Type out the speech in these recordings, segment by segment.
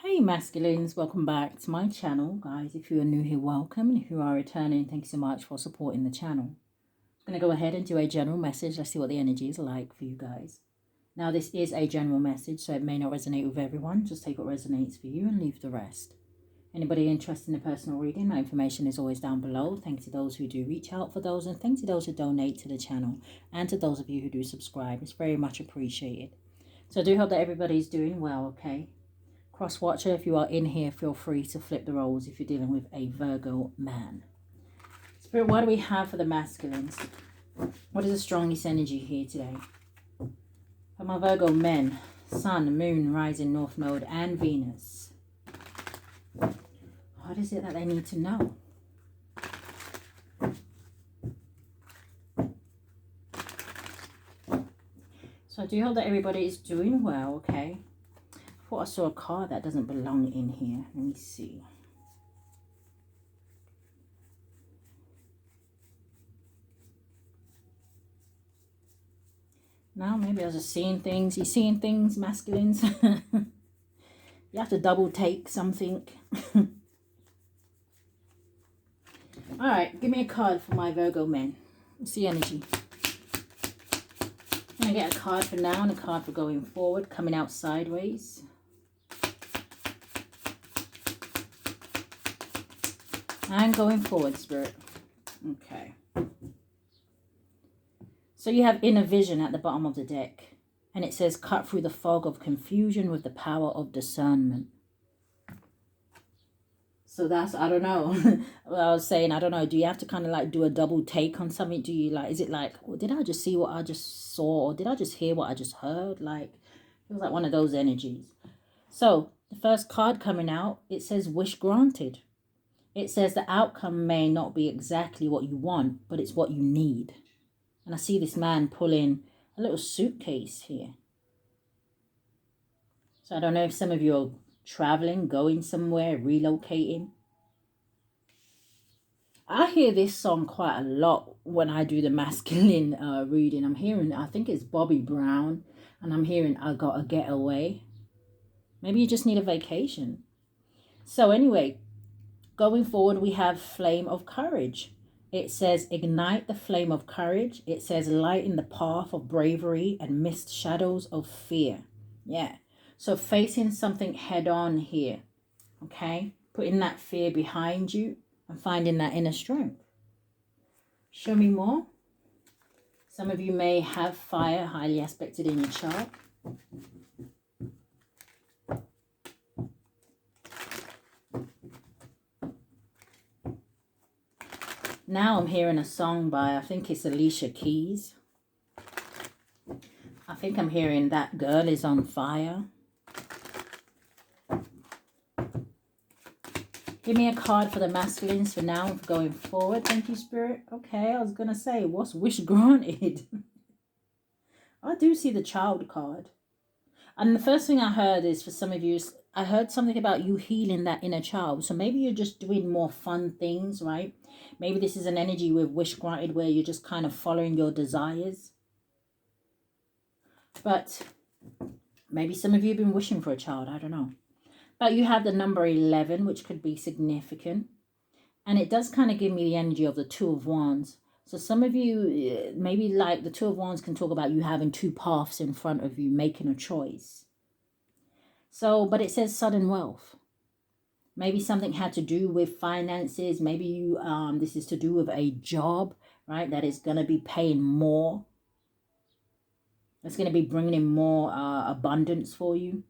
Hey masculines, welcome back to my channel. Guys, if you are new here, welcome. And if you are returning, thank you so much for supporting the channel. I'm going to go ahead and do a general message. Let's see what the energy is like for you guys. Now, this is a general message, so it may not resonate with everyone. Just take what resonates for you and leave the rest. Anybody interested in a personal reading, my information is always down below. Thanks to those who do reach out for those, and thanks to those who donate to the channel, and to those of you who do subscribe. It's very much appreciated. So I do hope that everybody's doing well, okay? Cross watcher, if you are in here, feel free to flip the roles if you're dealing with a Virgo man. Spirit, what do we have for the masculines? What is the strongest energy here today? For my Virgo men, Sun, Moon, Rising, North Node, and Venus. What is it that they need to know? So I do hope that everybody is doing well, okay? I thought I saw a card that doesn't belong in here. Let me see. Now, maybe I was just seeing things. You seeing things, masculines? You have to double take something. Alright, give me a card for my Virgo men. What's the energy? I'm going to get a card for now and a card for going forward, coming out sideways. And going forward, Spirit. Okay. So you have inner vision at the bottom of the deck. And it says, cut through the fog of confusion with the power of discernment. So that's, I don't know. Well, I was saying, I don't know. Do you have to kind of like do a double take on something? Do you like, is it like, well, did I just see what I just saw? Or did I just hear what I just heard? Like, it was like one of those energies. So the first card coming out, it says wish granted. It says the outcome may not be exactly what you want, but it's what you need. And I see this man pulling a little suitcase here. So I don't know if some of you are traveling, going somewhere, relocating. I hear this song quite a lot when I do the masculine reading. I'm hearing, I think it's Bobby Brown, and I'm hearing I Gotta Get Away. Maybe you just need a vacation. So anyway, going forward, we have Flame of Courage. It says, ignite the flame of courage. It says, lighten the path of bravery and mist shadows of fear. Yeah. So facing something head on here. Okay. Putting that fear behind you and finding that inner strength. Show me more. Some of you may have fire highly aspected in your chart. Now I'm hearing a song by, I think it's Alicia Keys. I think I'm hearing That Girl Is on Fire. Give me a card for the masculines for now and for going forward. Thank you, Spirit. Okay, I was going to say, what's wish granted? I do see the child card. And the first thing I heard is, for some of you, I heard something about you healing that inner child. So maybe you're just doing more fun things, right? Maybe this is an energy with wish granted where you're just kind of following your desires. But maybe some of you have been wishing for a child. I don't know. But you have the number 11, which could be significant. And it does kind of give me the energy of the Two of Wands. So some of you, maybe like the Two of Wands can talk about you having two paths in front of you, making a choice. So, but it says sudden wealth. Maybe something had to do with finances. Maybe you, this is to do with a job, right? That is going to be paying more. It's going to be bringing in more abundance for you.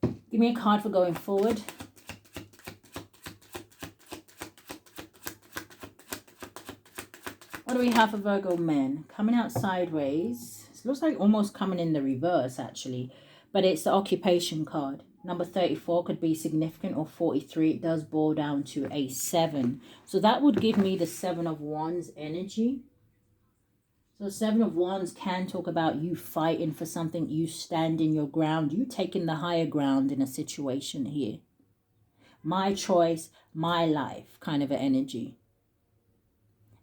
Give me a card for going forward. What do we have for Virgo men? Coming out sideways. It looks like almost coming in the reverse, actually. But it's the occupation card. Number 34 could be significant, or 43. It does boil down to a 7. So that would give me the 7 of Wands energy. So 7 of Wands can talk about you fighting for something, you standing your ground, you taking the higher ground in a situation here. My choice, my life kind of an energy.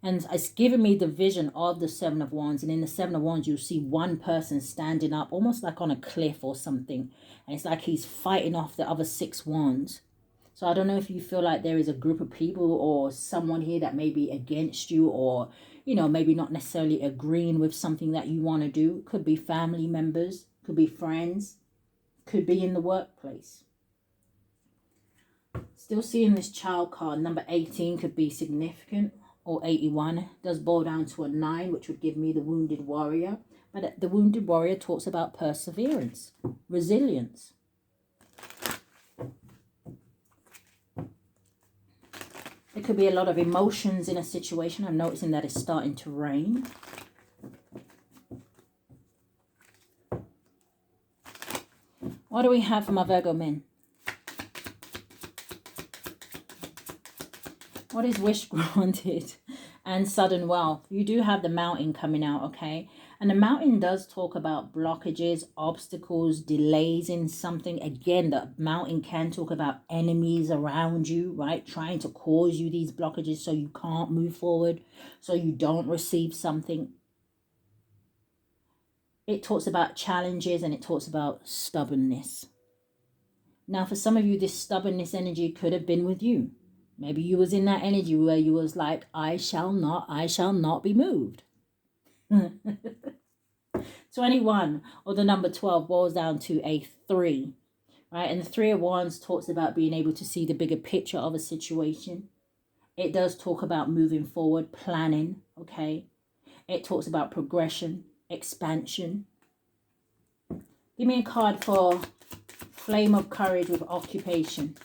And it's given me the vision of the Seven of Wands. And in the Seven of Wands, you'll see one person standing up, almost like on a cliff or something. And it's like he's fighting off the other 6 wands. So I don't know if you feel like there is a group of people or someone here that may be against you, or, you know, maybe not necessarily agreeing with something that you want to do. Could be family members, could be friends, could be in the workplace. Still seeing this child card. Number 18 could be significant, or 81 does boil down to a 9, which would give me the wounded warrior. But the wounded warrior talks about perseverance, resilience. There could be a lot of emotions in a situation. I'm noticing that it's starting to rain. What do we have for my Virgo men? What is wish granted and sudden wealth? You do have the mountain coming out, okay? And the mountain does talk about blockages, obstacles, delays in something. Again, the mountain can talk about enemies around you, right? Trying to cause you these blockages so you can't move forward, so you don't receive something. It talks about challenges and it talks about stubbornness. Now, for some of you, this stubbornness energy could have been with you. Maybe you was in that energy where you was like, I shall not be moved. 21 or the number 12 boils down to a 3, right? And the 3 of Wands talks about being able to see the bigger picture of a situation. It does talk about moving forward, planning, okay? It talks about progression, expansion. Give me a card for Flame of Courage with occupation.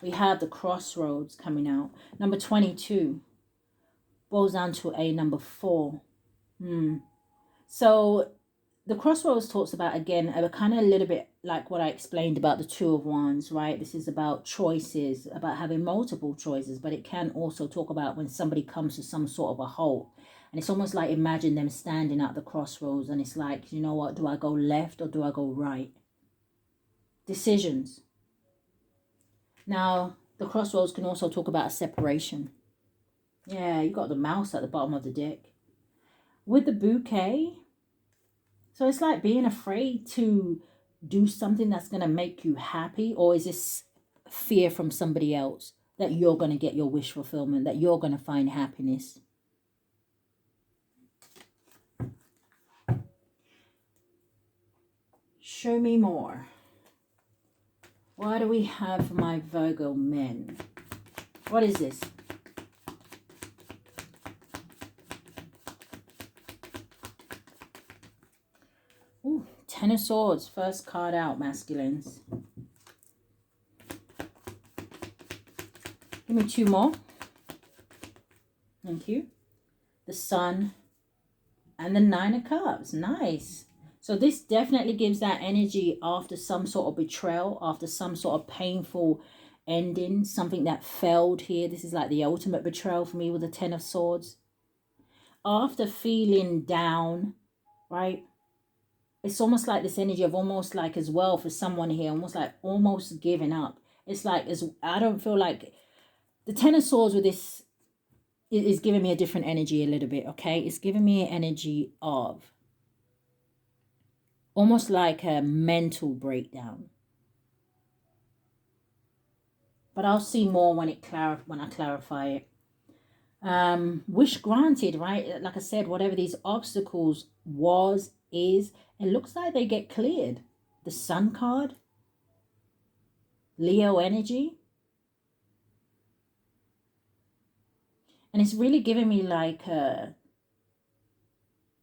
We have the Crossroads coming out. Number 22 boils down to a number 4. So the Crossroads talks about, again, kind of a little bit like what I explained about the 2 of Wands, right? This is about choices, about having multiple choices, but it can also talk about when somebody comes to some sort of a halt. And it's almost like, imagine them standing at the crossroads and it's like, you know what, do I go left or do I go right? Decisions. Now, the crossroads can also talk about a separation. Yeah, you got the mouse at the bottom of the deck. With the bouquet, so it's like being afraid to do something that's going to make you happy, or is this fear from somebody else that you're going to get your wish fulfillment, that you're going to find happiness? Show me more. What do we have for my Virgo men? What is this? Ooh, 10 of Swords. First card out, masculines. Give me 2 more. Thank you. The Sun and the 9 of Cups. Nice. So this definitely gives that energy after some sort of betrayal, after some sort of painful ending, something that failed here. This is like the ultimate betrayal for me with the 10 of Swords. After feeling down, right? It's almost like this energy of almost like, as well, for someone here, almost giving up. It's like, I don't feel like the 10 of Swords with this is giving me a different energy a little bit, okay? It's giving me an energy of almost like a mental breakdown. But I'll see more when I clarify it. Wish granted, right? Like I said, whatever these obstacles is, it looks like they get cleared. The Sun card, Leo energy. And it's really giving me like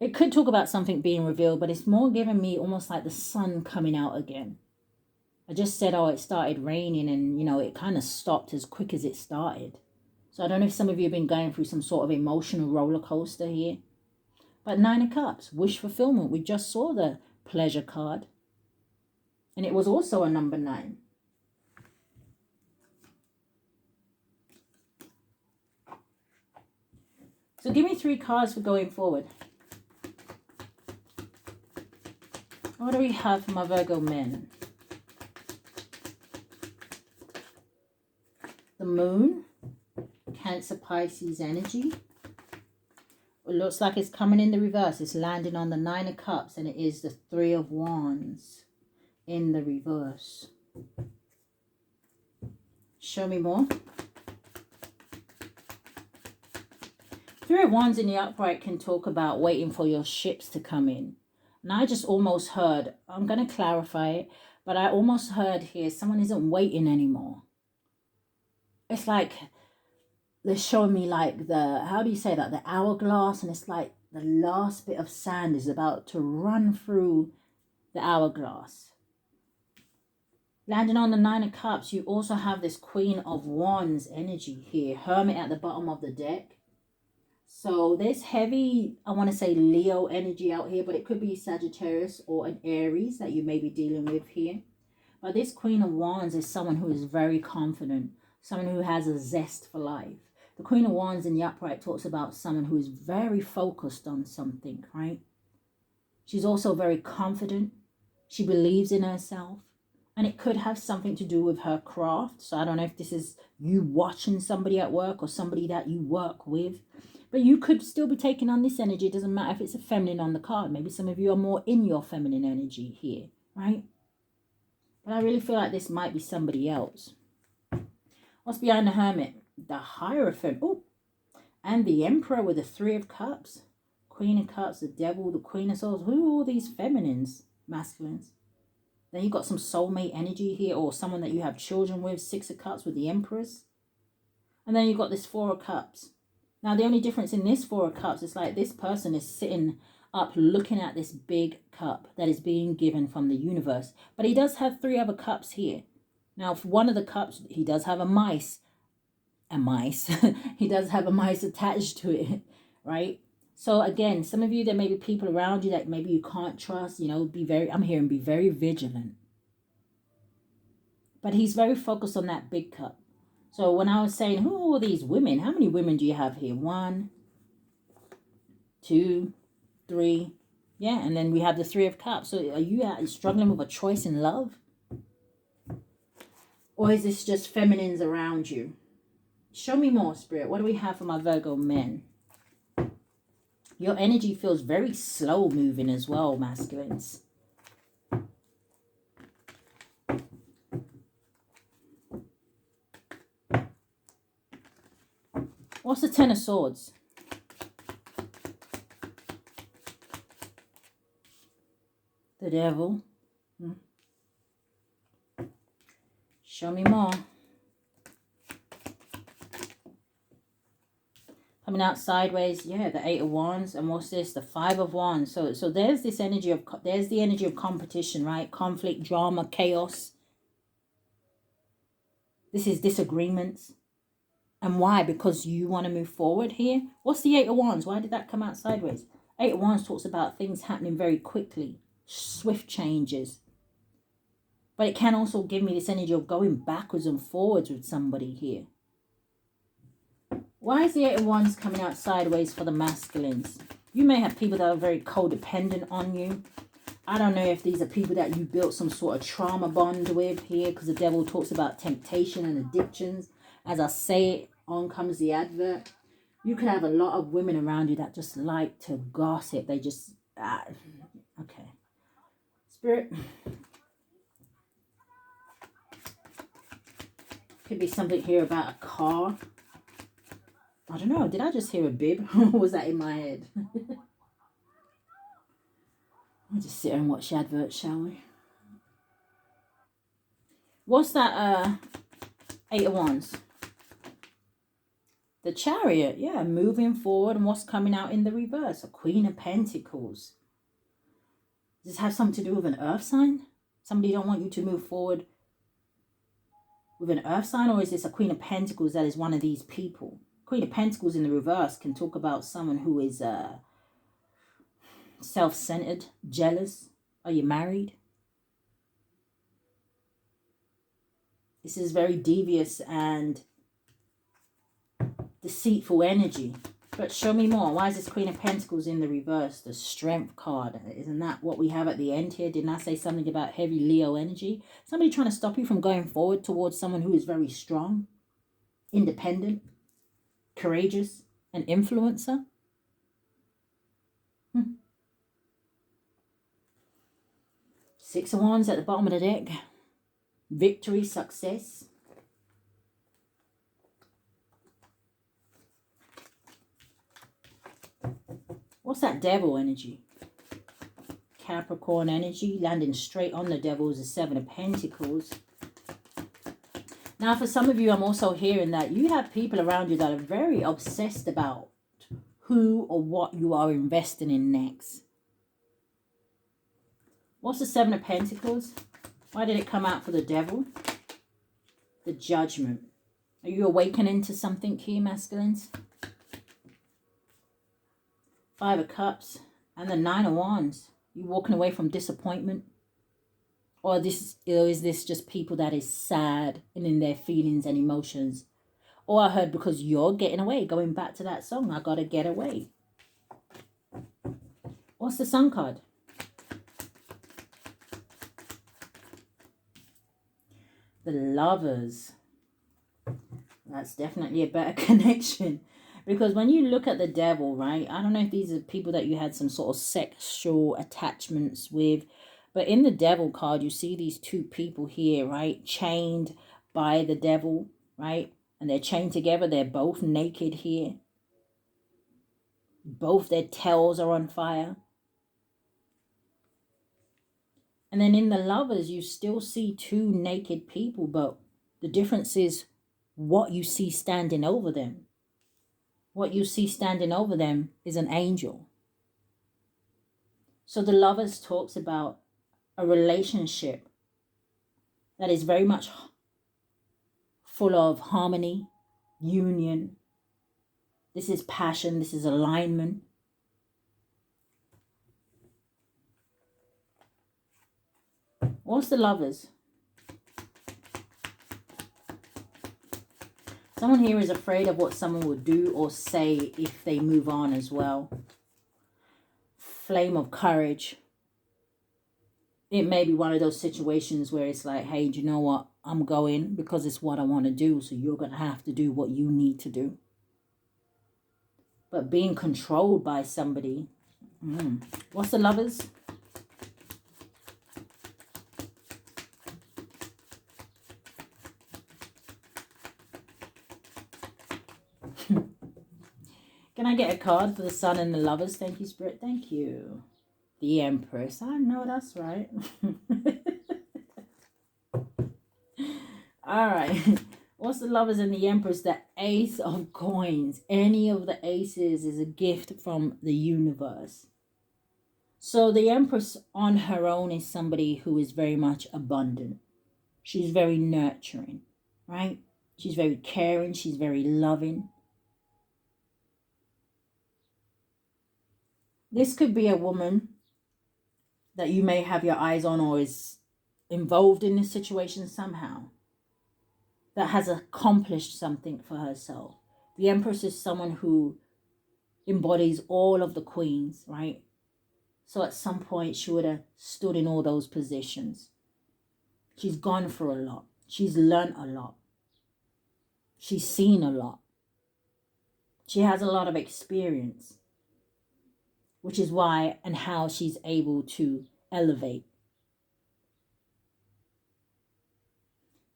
it could talk about something being revealed, but it's more giving me almost like the sun coming out again. I just said, oh, it started raining and, you know, it kind of stopped as quick as it started. So I don't know if some of you have been going through some sort of emotional roller coaster here. But 9 of Cups, wish fulfillment. We just saw the pleasure card. And it was also a number 9. So give me 3 cards for going forward. What do we have for my Virgo men? The Moon, Cancer, Pisces energy. It looks like it's coming in the reverse. It's landing on the Nine of Cups, and it is the Three of Wands in the reverse. Show me more. Three of Wands in the upright can talk about waiting for your ships to come in. And I just almost heard, I'm going to clarify it, but I almost heard here someone isn't waiting anymore. It's like they're showing me like the, how do you say that? The hourglass, and it's like the last bit of sand is about to run through the hourglass. Landing on the Nine of Cups, you also have this Queen of Wands energy here. Hermit at the bottom of the deck. So there's heavy, I want to say Leo energy out here, but it could be Sagittarius or an Aries that you may be dealing with here. But this Queen of Wands is someone who is very confident, someone who has a zest for life. The Queen of Wands in the upright talks about someone who is very focused on something, right? She's also very confident. She believes in herself. And it could have something to do with her craft. So I don't know if this is you watching somebody at work or somebody that you work with. But you could still be taking on this energy. It doesn't matter if it's a feminine on the card. Maybe some of you are more in your feminine energy here, right? But I really feel like this might be somebody else. What's behind the Hermit? The Hierophant. Oh, and the Emperor with the Three of Cups. Queen of Cups, the Devil, the Queen of Swords. Who are all these feminines, masculines? Then you've got some soulmate energy here, or someone that you have children with. Six of Cups with the Empress. And then you've got this Four of Cups. Now, the only difference in this Four of Cups is like this person is sitting up looking at this big cup that is being given from the universe. But he does have three other cups here. Now, for one of the cups, he does have a mice. He does have a mice attached to it, right? So again, some of you, there may be people around you that maybe you can't trust, you know, I'm hearing be very vigilant. But he's very focused on that big cup. So when I was saying, who are all these women? How many women do you have here? 1, 2, 3. Yeah, and then we have the Three of Cups. So are you struggling with a choice in love? Or is this just feminines around you? Show me more, Spirit. What do we have for my Virgo men? Your energy feels very slow moving as well, masculines. What's the Ten of Swords? The Devil. Show me more. Coming out sideways, yeah, the Eight of Wands. And what's this? The Five of Wands. So there's this energy of, there's the energy of competition, right? Conflict, drama, chaos. This is disagreements. And why? Because you want to move forward here. What's the Eight of Wands? Why did that come out sideways? Eight of Wands talks about things happening very quickly. Swift changes. But it can also give me this energy of going backwards and forwards with somebody here. Why is the Eight of Wands coming out sideways for the masculines? You may have people that are very codependent on you. I don't know if these are people that you built some sort of trauma bond with here, because the Devil talks about temptation and addictions. As I say it, on comes the advert. You could have a lot of women around you that just like to gossip. They just, okay. Spirit. Could be something here about a car. I don't know. Did I just hear a bib? Or was that in my head? We'll just sit here and watch the advert, shall we? What's that Eight of Wands? The Chariot. Yeah, moving forward. And what's coming out in the reverse? A Queen of Pentacles. Does this have something to do with an earth sign? Somebody don't want you to move forward with an earth sign? Or is this a Queen of Pentacles that is one of these people? Queen of Pentacles in the reverse can talk about someone who is self-centered, jealous. Are you married? This is very devious and deceitful energy. But show me more. Why is this Queen of Pentacles in the reverse? The Strength card. Isn't that what we have at the end here? Didn't I say something about heavy Leo energy? Somebody trying to stop you from going forward towards someone who is very strong, independent. courageous, an influencer. Six of Wands at the bottom of the deck. Victory, success. What's that devil energy? Capricorn energy, landing straight on the devil is the Seven of Pentacles. Now, for some of you, I'm also hearing that you have people around you that are very obsessed about who or what you are investing in next. What's the Seven of Pentacles? Why did it come out for the devil? The Judgment. Are you awakening to something here, masculines? Five of Cups and the Nine of Wands. You walking away from disappointment? Or is this just people that is sad and in their feelings and emotions? Or I heard because you're getting away, going back to that song, I gotta get away. What's the Sun card? The Lovers. That's definitely a better connection. Because when you look at the devil, right? I don't know if these are people that you had some sort of sexual attachments with. But in the devil card, you see these two people here, right? Chained by the devil, right? And they're chained together. They're both naked here. Both their tails are on fire. And then in the Lovers, you still see two naked people. But the difference is what you see standing over them. What you see standing over them is an angel. So the Lovers talks about a relationship that is very much full of harmony, union. This is passion. This is alignment. What's the Lovers? Someone here is afraid of what someone will do or say if they move on as well. Flame of courage. It may be one of those situations where it's like, hey, do you know what? I'm going because it's what I want to do. So you're going to have to do what you need to do. But being controlled by somebody. What's the Lovers? Can I get a card for the Sun and the Lovers? Thank you, Spirit. Thank you. The Empress. I know that's right. All right. What's the Lovers and the Empress? The Ace of Coins. Any of the aces is a gift from the universe. So the Empress on her own is somebody who is very much abundant. She's very nurturing, right? She's very caring. She's very loving. This could be a woman that you may have your eyes on or is involved in this situation somehow, that has accomplished something for herself. The Empress is someone who embodies all of the queens, right? So at some point she would have stood in all those positions. She's gone for a lot. She's learned a lot. She's seen a lot. She has a lot of experience, which is why and how she's able to elevate.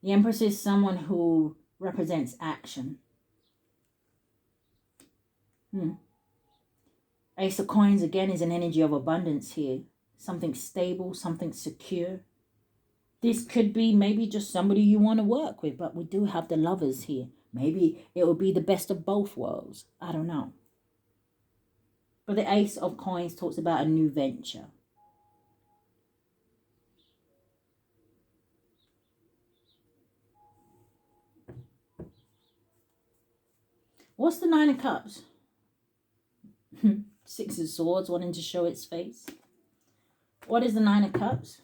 The Empress is someone who represents action. Ace of Coins, again, is an energy of abundance here. Something stable, something secure. This could be maybe just somebody you want to work with, but we do have the Lovers here. Maybe it will be the best of both worlds. I don't know. But the Ace of Coins talks about a new venture. What's the Nine of Cups? Six of Swords wanting to show its face. What is the Nine of Cups?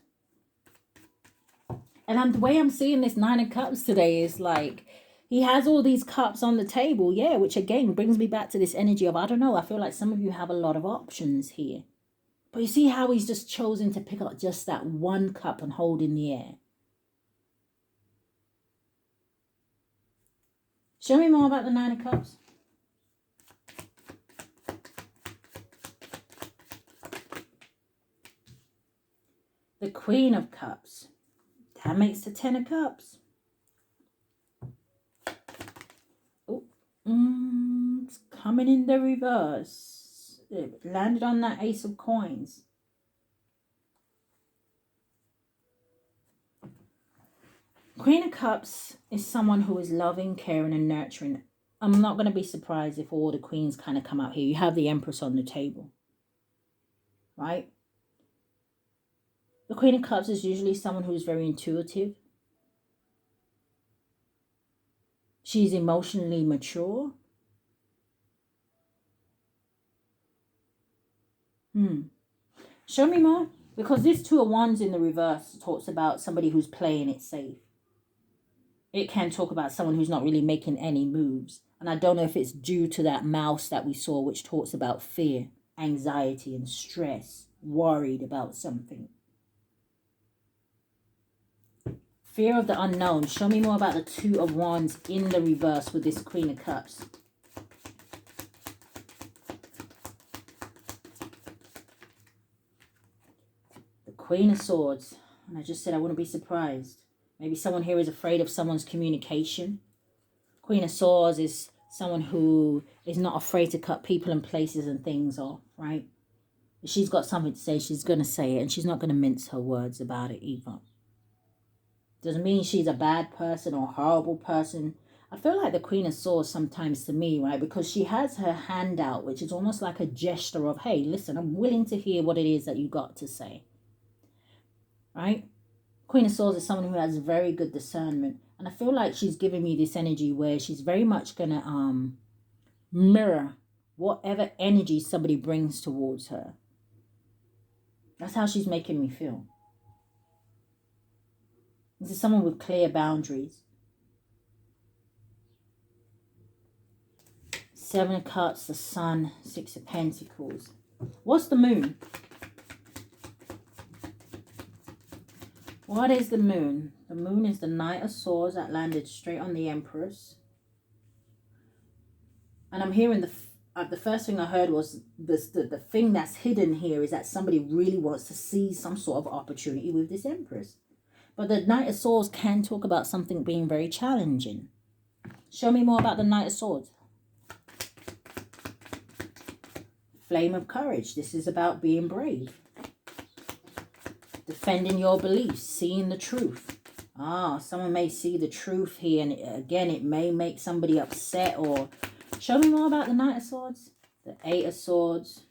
And the way I'm seeing this Nine of Cups today is like, he has all these cups on the table, yeah, which again brings me back to this energy of, I don't know, I feel like some of you have a lot of options here. But you see how he's just chosen to pick up just that one cup and hold in the air. Show me more about the Nine of Cups. The Queen of Cups. That makes the Ten of Cups. Oh, it's coming in the reverse. It landed on that Ace of Coins. Queen of Cups is someone who is loving, caring, and nurturing. I'm not going to be surprised if all the queens kind of come out here. You have the Empress on the table, right? The Queen of Cups is usually someone who's very intuitive. She's emotionally mature. Show me more. Because this Two of Wands in the reverse talks about somebody who's playing it safe. It can talk about someone who's not really making any moves. And I don't know if it's due to that mouse that we saw, which talks about fear, anxiety, and stress, worried about something. Fear of the unknown. Show me more about the Two of Wands in the reverse with this Queen of Cups. The Queen of Swords. And I just said I wouldn't be surprised. Maybe someone here is afraid of someone's communication. Queen of Swords is someone who is not afraid to cut people and places and things off, right? If she's got something to say, she's going to say it, and she's not going to mince her words about it either. Doesn't mean she's a bad person or a horrible person. I feel like the Queen of Swords sometimes to me, right? Because she has her hand out, which is almost like a gesture of, hey, listen, I'm willing to hear what it is that you got to say. Right? Queen of Swords is someone who has very good discernment. And I feel like she's giving me this energy where she's very much going to mirror whatever energy somebody brings towards her. That's how she's making me feel. This is someone with clear boundaries. Seven of Cups, the Sun, Six of Pentacles. What's the Moon? What is the Moon? The Moon is the Knight of Swords that landed straight on the Empress. And I'm hearing the first thing I heard was the thing that's hidden here is that somebody really wants to seize some sort of opportunity with this Empress. But the Knight of Swords can talk about something being very challenging. Show me more about the Knight of Swords. Flame of Courage. This is about being brave. Defending your beliefs, seeing the truth. Someone may see the truth here, and again, it may make somebody upset. Or show me more about the Knight of Swords. The Eight of Swords.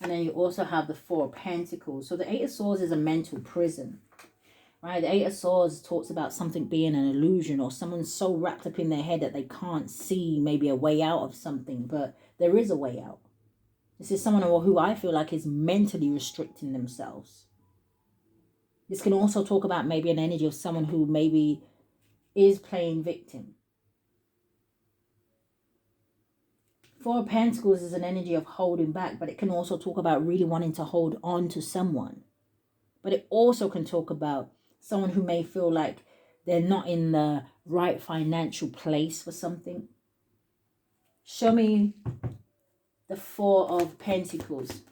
And then you also have the Four of Pentacles. So the Eight of Swords is a mental prison. Right? The Eight of Swords talks about something being an illusion, or someone's so wrapped up in their head that they can't see maybe a way out of something, but there is a way out. This is someone who I feel like is mentally restricting themselves. This can also talk about maybe an energy of someone who maybe is playing victim. Four of Pentacles is an energy of holding back, but it can also talk about really wanting to hold on to someone. But it also can talk about someone who may feel like they're not in the right financial place for something. Show me the Four of Pentacles.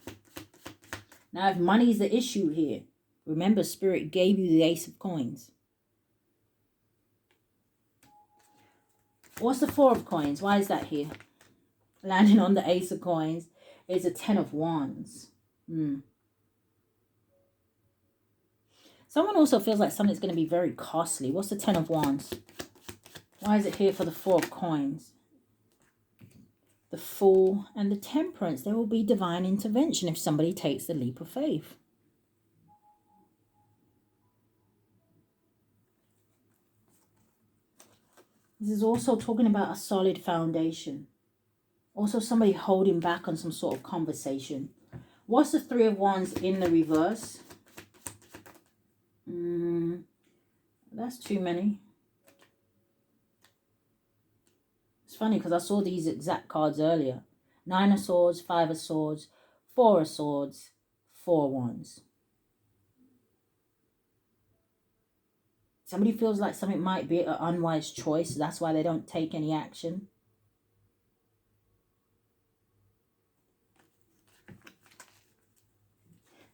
Now, if money is the issue here, remember, Spirit gave you the Ace of Coins. What's the Four of Coins? Why is that here? Landing on the Ace of Coins is a Ten of Wands. Someone also feels like something's going to be very costly. What's the Ten of Wands? Why is it here for the Four of Coins? The Fool and the Temperance. There will be divine intervention if somebody takes the leap of faith. This is also talking about a solid foundation. Also somebody holding back on some sort of conversation. What's the Three of Wands in the reverse? That's too many. It's funny because I saw these exact cards earlier. Nine of Swords, Five of Swords, Four of Swords, Four of Wands. Somebody feels like something might be an unwise choice. That's why they don't take any action.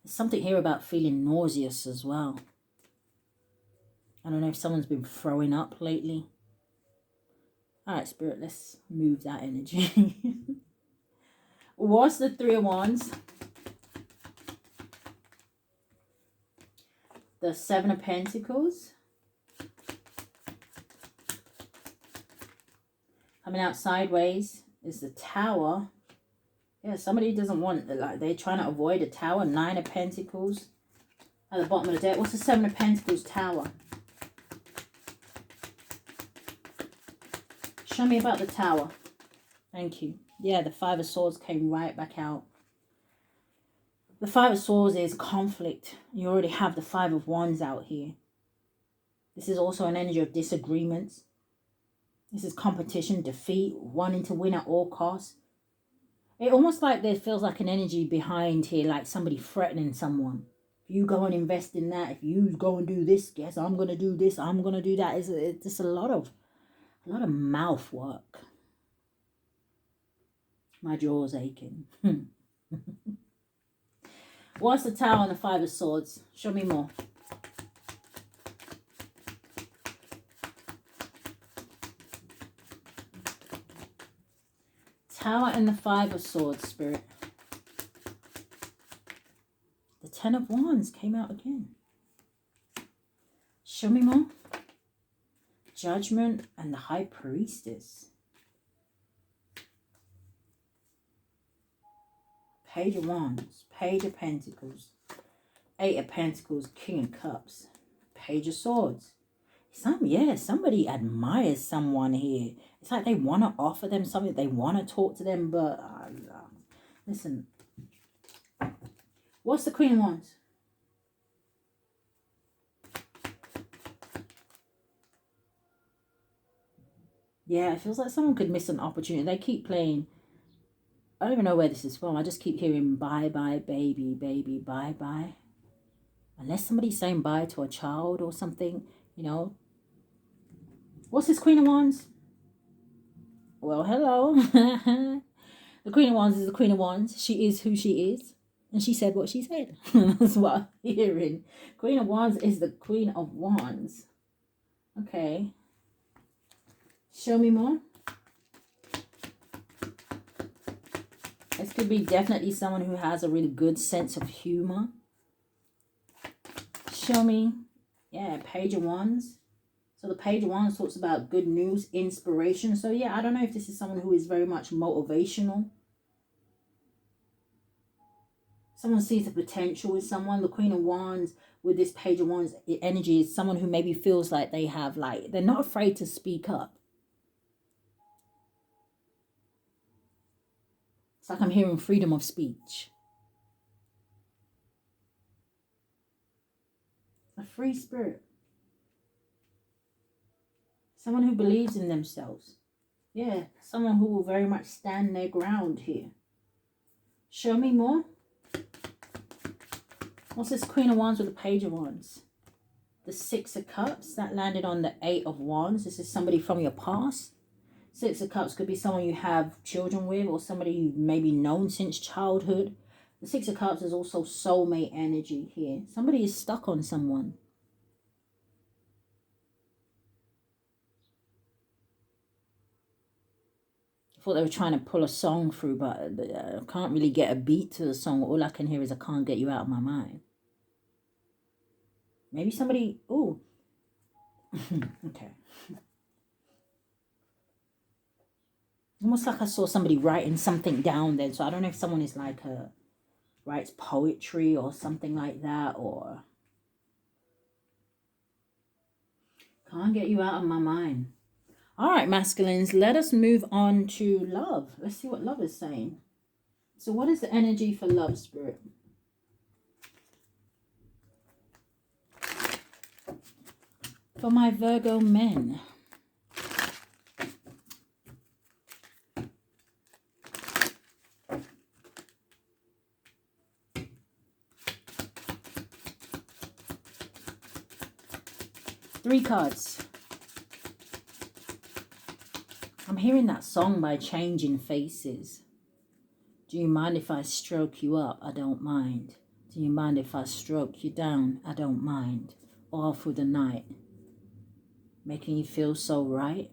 something here about feeling nauseous as well. I don't know if someone's been throwing up lately. All right, Spirit, let's move that energy. What's the Three of Wands? The Seven of Pentacles. Coming out sideways is the Tower. Yeah, somebody doesn't want, like, they're trying to avoid a Tower. Nine of Pentacles. At the bottom of the deck, what's the Seven of Pentacles Tower? Show me about the Tower. Thank you. Yeah, the Five of Swords came right back out. The Five of Swords is conflict. You already have the Five of Wands out here. This is also an energy of disagreements. This is competition, defeat, wanting to win at all costs. It almost like there feels like an energy behind here, like somebody threatening someone. If you go and invest in that, if you go and do this, guess I'm going to do this, I'm going to do that. It's just a lot of mouth work. My jaw's aching. What's the Tower and the Five of Swords? Show me more. Tower and the Five of Swords, Spirit. The Ten of Wands came out again. Show me more. Judgment and the High Priestess. Page of Wands. Page of Pentacles. Eight of Pentacles. King of Cups. Page of Swords. Somebody admires someone here. It's like they want to offer them something. They want to talk to them, but listen. What's the Queen of Wands? Yeah, it feels like someone could miss an opportunity. They keep playing. I don't even know where this is from. I just keep hearing bye, bye, baby, baby, bye, bye. Unless somebody's saying bye to a child or something, you know. What's this Queen of Wands? Well, hello. The Queen of Wands is the Queen of Wands. She is who she is. And she said what she said. That's what I'm hearing. Queen of Wands is the Queen of Wands. Okay. Show me more. This could be definitely someone who has a really good sense of humor. Show me. Yeah, Page of Wands. So the Page of Wands talks about good news, inspiration. So yeah, I don't know if this is someone who is very much motivational. Someone sees the potential with someone. The Queen of Wands with this Page of Wands energy is someone who maybe feels like they have, like, they're not afraid to speak up. It's like I'm hearing freedom of speech. A free spirit. Someone who believes in themselves. Yeah, someone who will very much stand their ground here. Show me more. What's this Queen of Wands with the Page of Wands? The Six of Cups, that landed on the Eight of Wands. This is somebody from your past. Six of Cups could be someone you have children with or somebody you've maybe known since childhood. The Six of Cups is also soulmate energy here. Somebody is stuck on someone. I thought they were trying to pull a song through, but I can't really get a beat to the song. All I can hear is I can't get you out of my mind. Maybe somebody... Oh. Okay. Almost like I saw somebody writing something down then. So I don't know if someone is like writes poetry or something like that, or... Can't get you out of my mind. All right, masculines, let us move on to love. Let's see what love is saying. So what is the energy for love, Spirit? For my Virgo men. Three cards. I'm hearing that song by Changing Faces. Do you mind if I stroke you up? I don't mind. Do you mind if I stroke you down? I don't mind. All through the night. Making you feel so right.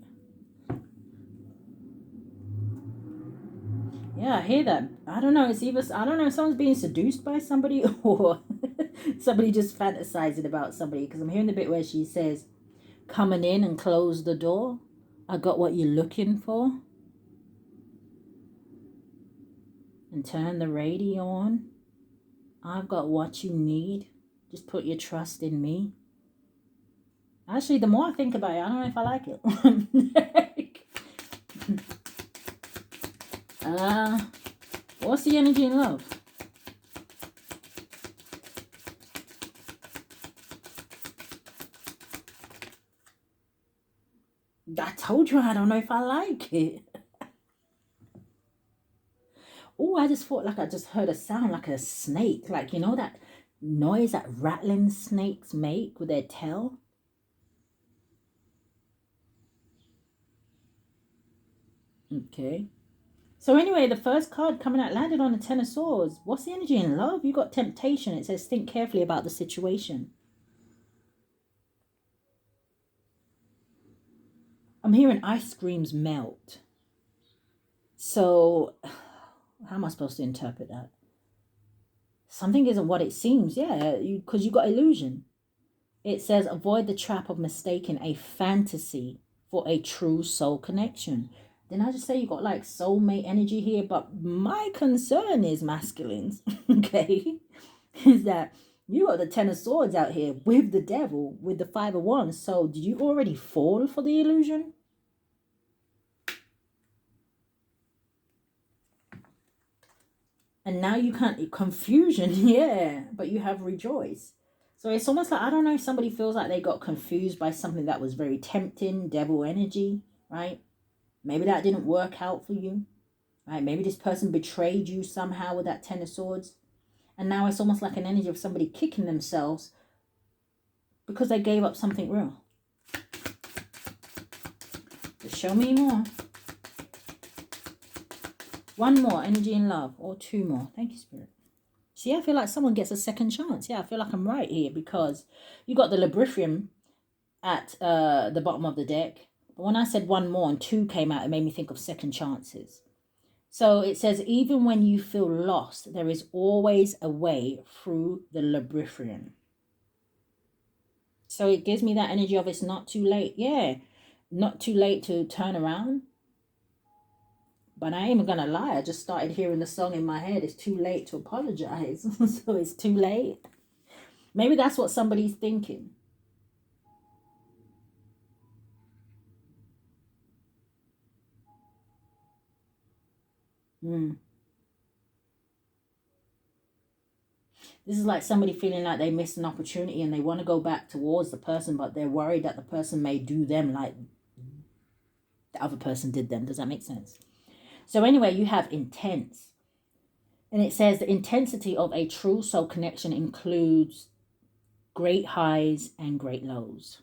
Yeah, I hear that. I don't know. It's either, I don't know if someone's being seduced by somebody or somebody just fantasizing about somebody. Because I'm hearing the bit where she says, coming in and close the door. I got what you're looking for. And turn the radio on. I've got what you need. Just put your trust in me. Actually, the more I think about it, I don't know if I like it. What's the energy in love? I told you I don't know if I like it. Oh, I just thought like I just heard a sound like a snake. Like, you know that noise that rattling snakes make with their tail? Okay. So anyway, the first card coming out landed on the Ten of Swords. What's the energy in love? You got temptation. It says think carefully about the situation. I'm hearing ice creams melt. So how am I supposed to interpret that? Something isn't what it seems. Yeah, because you got illusion. It says avoid the trap of mistaking a fantasy for a true soul connection. Then I just say you got like soulmate energy here, but my concern is masculines, okay, is that you got the Ten of Swords out here with the devil, with the Five of Wands. So did you already fall for the illusion? And now you can't, confusion, yeah, but you have rejoice. So it's almost like, I don't know if somebody feels like they got confused by something that was very tempting, devil energy, right? Maybe that didn't work out for you, right? Maybe this person betrayed you somehow with that Ten of Swords. And now it's almost like an energy of somebody kicking themselves because they gave up something real. Just show me more. One more, energy in love, or two more. Thank you, Spirit. See, I feel like someone gets a second chance. Yeah, I feel like I'm right here because you got the Librifium at the bottom of the deck. But when I said one more and two came out, it made me think of second chances. So it says, even when you feel lost, there is always a way through the Librifium. So it gives me that energy of it's not too late. Yeah, not too late to turn around. But I ain't even going to lie. I just started hearing the song in my head. It's too late to apologize. So it's too late. Maybe that's what somebody's thinking. This is like somebody feeling like they missed an opportunity and they want to go back towards the person, but they're worried that the person may do them like the other person did them. Does that make sense? So anyway, you have intense. And it says the intensity of a true soul connection includes great highs and great lows.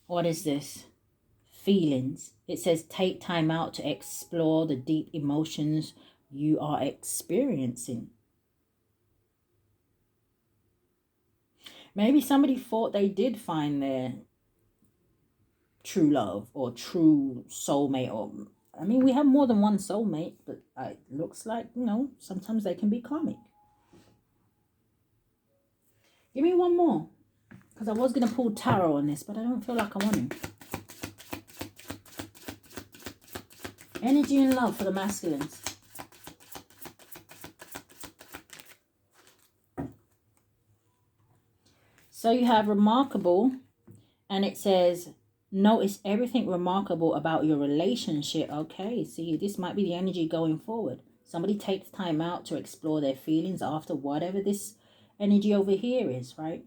What is this? Feelings. It says take time out to explore the deep emotions you are experiencing. Maybe somebody thought they did find their true love or true soulmate, or I mean, we have more than one soulmate, but it looks like, you know, sometimes they can be karmic. Give me one more, because I was going to pull tarot on this, but I don't feel like I want to. Energy and love for the masculines. So you have remarkable, and it says notice everything remarkable about your relationship. Okay, see, this might be the energy going forward. Somebody takes time out to explore their feelings after whatever this energy over here is, right?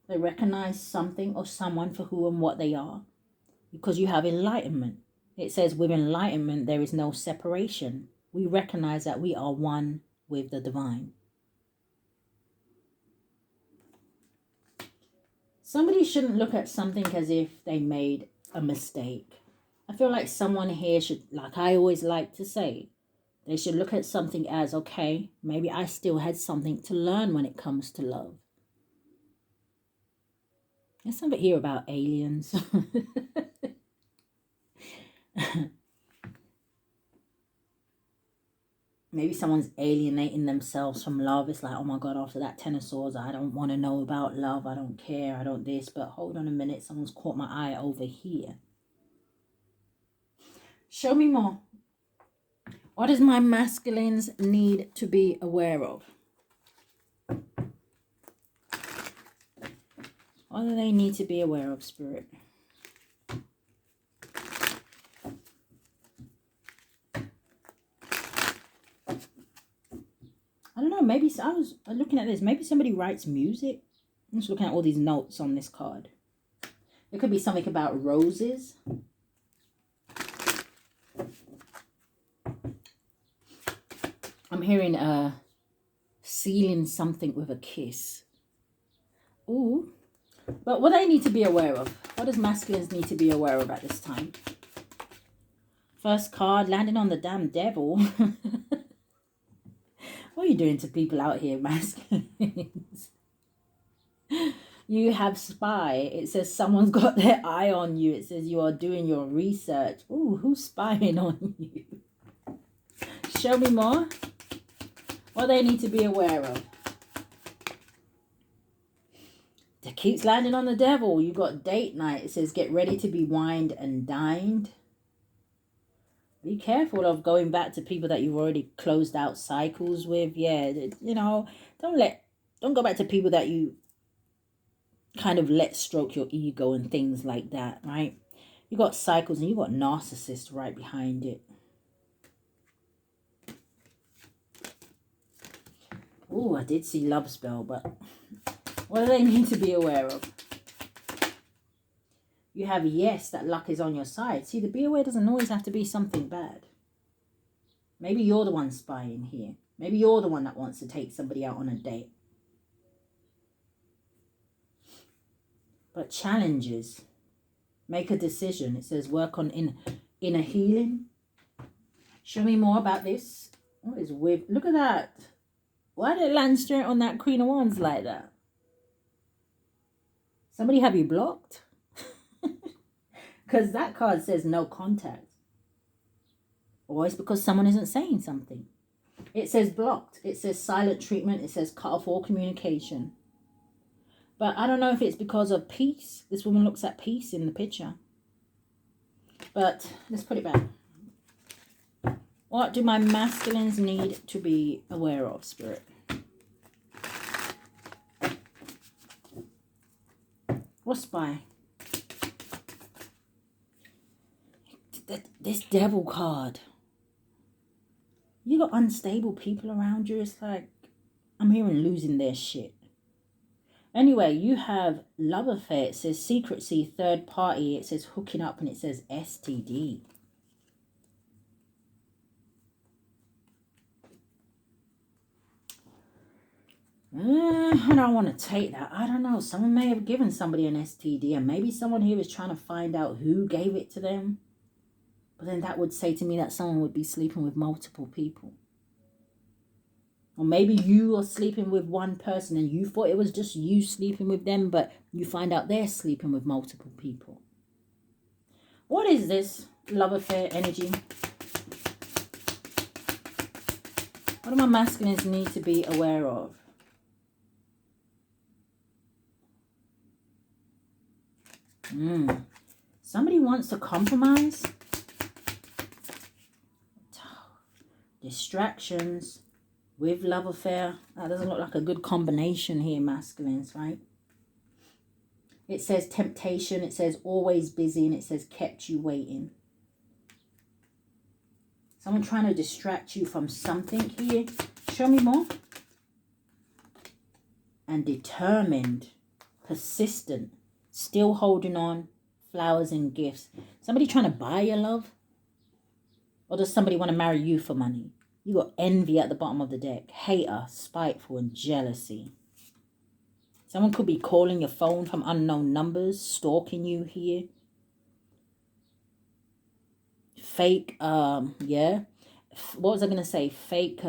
They recognize something or someone for who and what they are, because you have enlightenment. It says with enlightenment, there is no separation. We recognize that we are one with the divine. Somebody shouldn't look at something as if they made a mistake. I feel like someone here should, like I always like to say, They should look at something as, okay, maybe I still had something to learn when it comes to love. There's something here about aliens. Maybe someone's alienating themselves from love. It's like, oh my God, after that 10 of swords, I don't want to know about love. I don't care. I don't this. But hold on a minute. Someone's caught my eye over here. Show me more. What does my masculines need to be aware of? What do they need to be aware of, Spirit? I don't know, maybe I was looking at this. Maybe somebody writes music. I'm just looking at all these notes on this card. It could be something about roses. I'm hearing sealing something with a kiss. Ooh. But what do they need to be aware of? What does masculines need to be aware of at this time? First card, landing on the damn devil. What are you doing to people out here, masculines? You have spy. It says someone's got their eye on you. It says you are doing your research. Ooh, who's spying on you? Show me more. What they need to be aware of. It keeps landing on the devil. You got date night. It says get ready to be wined and dined. Be careful of going back to people that you've already closed out cycles with. Yeah, you know, don't go back to people that you kind of let stroke your ego and things like that, right? You got cycles and you got narcissists right behind it. Oh, I did see love spell, but what do they need to be aware of? You have yes, that luck is on your side. See, the be aware doesn't always have to be something bad. Maybe you're the one spying here. Maybe you're the one that wants to take somebody out on a date. But challenges. Make a decision. It says work on inner healing. Show me more about this. What is with? Look at that. Why did it land straight on that Queen of Wands like that? Somebody have you blocked? Because that card says no contact. Or it's because someone isn't saying something. It says blocked. It says silent treatment. It says cut off all communication. But I don't know if it's because of peace. This woman looks at peace in the picture. But let's put it back. What do my masculines need to be aware of, Spirit? What's spy? This devil card. You got unstable people around you. It's like, I'm hearing losing their shit. Anyway, you have love affair. It says secrecy, third party. It says hooking up, and it says STD. I don't want to take that. I don't know. Someone may have given somebody an STD, and maybe someone here is trying to find out who gave it to them. But then that would say to me that someone would be sleeping with multiple people. Or maybe you are sleeping with one person and you thought it was just you sleeping with them, but you find out they're sleeping with multiple people. What is this love affair energy? What do my masculines need to be aware of? Somebody wants to compromise. Distractions with love affair. That doesn't look like a good combination here, masculines, right? It says temptation. It says always busy. And it says kept you waiting. Someone trying to distract you from something here. Show me more. And determined. Persistent. Still holding on. Flowers and gifts. Somebody trying to buy your love? Or does somebody want to marry you for money? You got envy at the bottom of the deck. Hater, spiteful, and jealousy. Someone could be calling your phone from unknown numbers, stalking you here. Fake, yeah. what was I going to say? Fake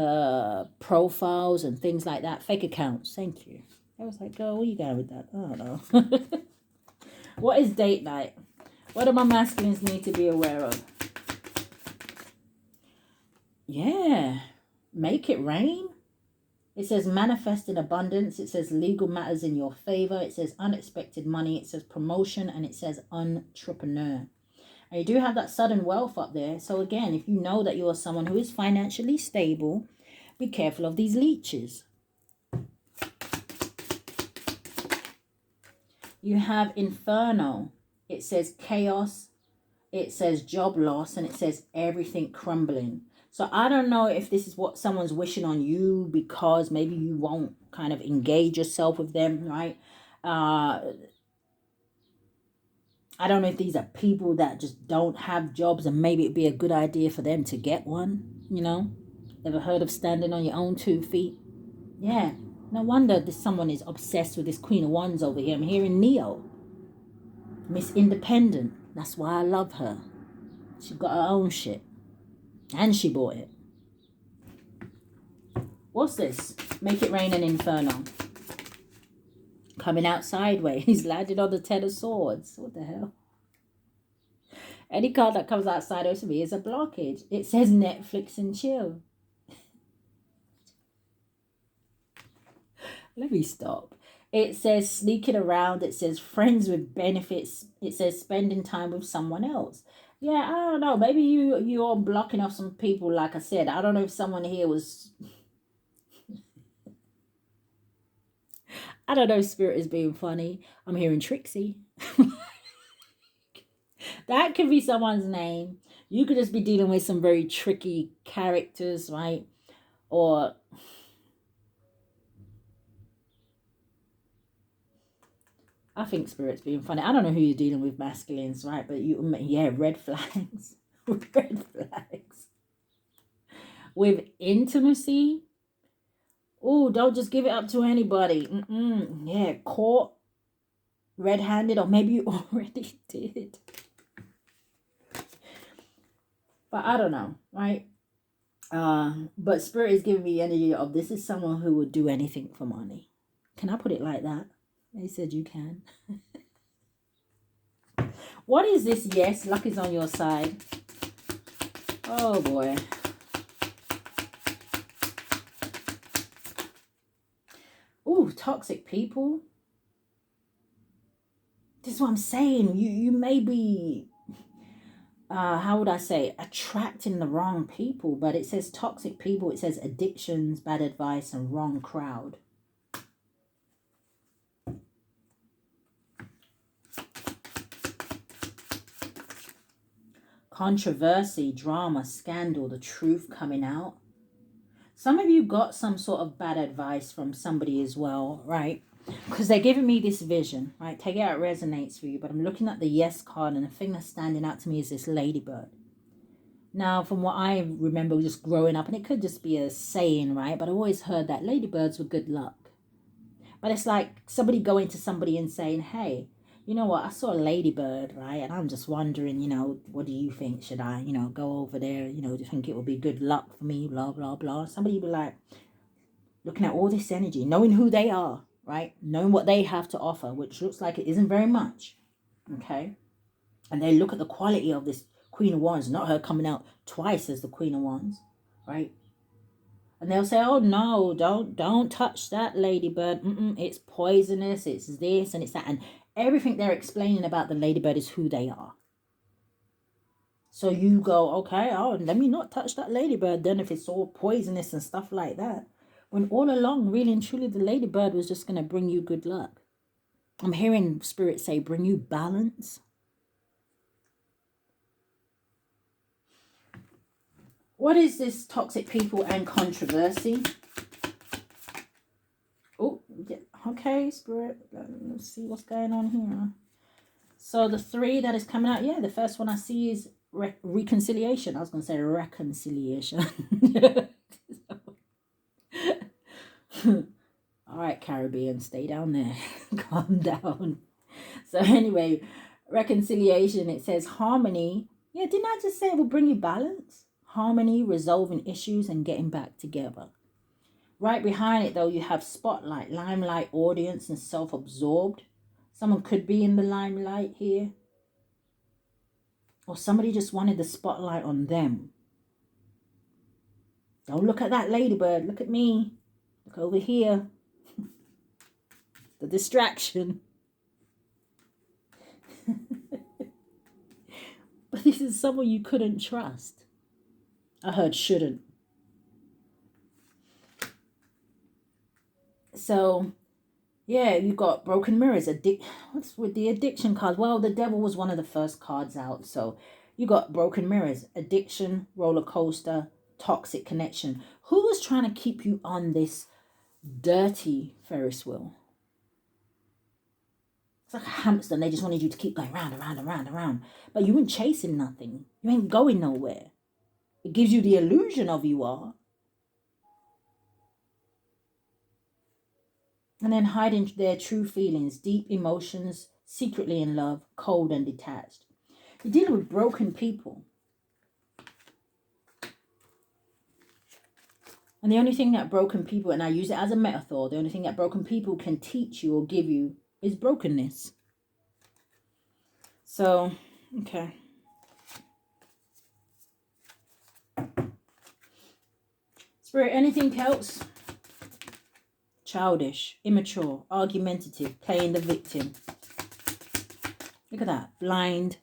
profiles and things like that. Fake accounts. Thank you. I was like, girl, where you going with that? I don't know. What is date night? What do my masculines need to be aware of? Yeah. Make it rain. It says manifest in abundance. It says legal matters in your favor. It says unexpected money. It says promotion. And it says entrepreneur. And you do have that sudden wealth up there. So again, if you know that you are someone who is financially stable, be careful of these leeches. You have Inferno. It says chaos. It says job loss. And it says everything crumbling. So I don't know if this is what someone's wishing on you because maybe you won't kind of engage yourself with them, right? I don't know if these are people that just don't have jobs and maybe it'd be a good idea for them to get one, you know? Ever heard of standing on your own 2 feet? Yeah. No wonder this someone is obsessed with this Queen of Wands over here. I'm hearing Neo. Miss Independent. That's why I love her. She got her own shit. And she bought it. What's this? Make it rain and Inferno. Coming out sideways. Landed on the 10 of Swords. What the hell? Any card that comes out sideways to me is a blockage. It says Netflix and chill. Let me stop. It says sneaking around. It says friends with benefits. It says spending time with someone else. Yeah, I don't know. Maybe you're blocking off some people, like I said. I don't know if someone here was... I don't know if Spirit is being funny. I'm hearing Trixie. That could be someone's name. You could just be dealing with some very tricky characters, right? Or... I think Spirit's being funny. I don't know who you're dealing with, masculines, right? But yeah, red flags. Red flags. With intimacy. Oh, don't just give it up to anybody. Yeah, caught red-handed, or maybe you already did. But I don't know, right? But Spirit is giving me energy of this is someone who would do anything for money. Can I put it like that? They said you can. What is this? Yes, luck is on your side. Oh boy. Ooh, toxic people. This is what I'm saying. You may be, how would I say, attracting the wrong people. But it says toxic people. It says addictions, bad advice, and wrong crowd. Controversy, drama, scandal, the truth coming out. Some of you got some sort of bad advice from somebody as well, right? Because they're giving me this vision, right? Take it out, it resonates for you. But I'm looking at the yes card, and the thing that's standing out to me is this ladybird. Now, from what I remember just growing up, and it could just be a saying, right? But I always heard that ladybirds were good luck. But it's like somebody going to somebody and saying, hey, you know what, I saw a ladybird, right? And I'm just wondering, you know, what do you think? Should I, you know, go over there? You know, do you think it will be good luck for me? Blah, blah, blah. Somebody be like, looking at all this energy, knowing who they are, right? Knowing what they have to offer, which looks like it isn't very much, okay? And they look at the quality of this Queen of Wands, not her coming out twice as the Queen of Wands, right? And they'll say, oh, no, don't touch that ladybird. It's poisonous, it's this and it's that. And everything they're explaining about the ladybird is who they are. So you go, okay, oh, let me not touch that ladybird then if it's all poisonous and stuff like that. When all along, really and truly, the ladybird was just going to bring you good luck. I'm hearing Spirit say, bring you balance. What is this toxic people and controversy? Oh, okay, Spirit. Let's see what's going on here. So the 3 that is coming out, yeah, the first one I see is reconciliation. I was going to say reconciliation. All right, Caribbean, stay down there. Calm down. So anyway, reconciliation, it says harmony. Yeah, didn't I just say it will bring you balance? harmony, resolving issues, and getting back together. Right behind it, though, you have spotlight, limelight, audience, and self-absorbed. Someone could be in the limelight here. Or somebody just wanted the spotlight on them. Don't look at that ladybird. Look at me. Look over here. The distraction. But this is someone you couldn't trust. I heard shouldn't. So, yeah, you got broken mirrors. What's with the addiction card? Well, the devil was one of the first cards out. So, you got broken mirrors, addiction, roller coaster, toxic connection. Who was trying to keep you on this dirty Ferris wheel? It's like a hamster and they just wanted you to keep going round and round and round and round. But you ain't chasing nothing. You ain't going nowhere. It gives you the illusion of you are. And then hiding their true feelings, deep emotions, secretly in love, cold and detached. You're dealing with broken people. And the only thing that broken people, and I use it as a metaphor, the only thing that broken people can teach you or give you is brokenness. So, okay. Spirit, anything else? Childish, immature, argumentative, playing the victim. Look at that. Blind,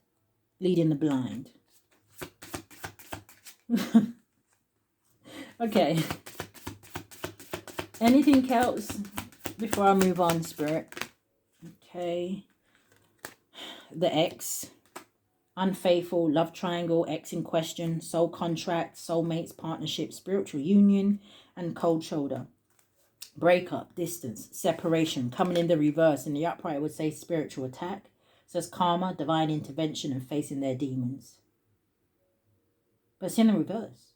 leading the blind. Okay. Anything else before I move on, Spirit? Okay. The ex. Unfaithful, love triangle, ex in question, soul contract, soulmates, partnership, spiritual union, and cold shoulder. Breakup, distance, separation, coming in the reverse. In the upright, I would say spiritual attack. It says karma, divine intervention, and facing their demons. But it's in the reverse.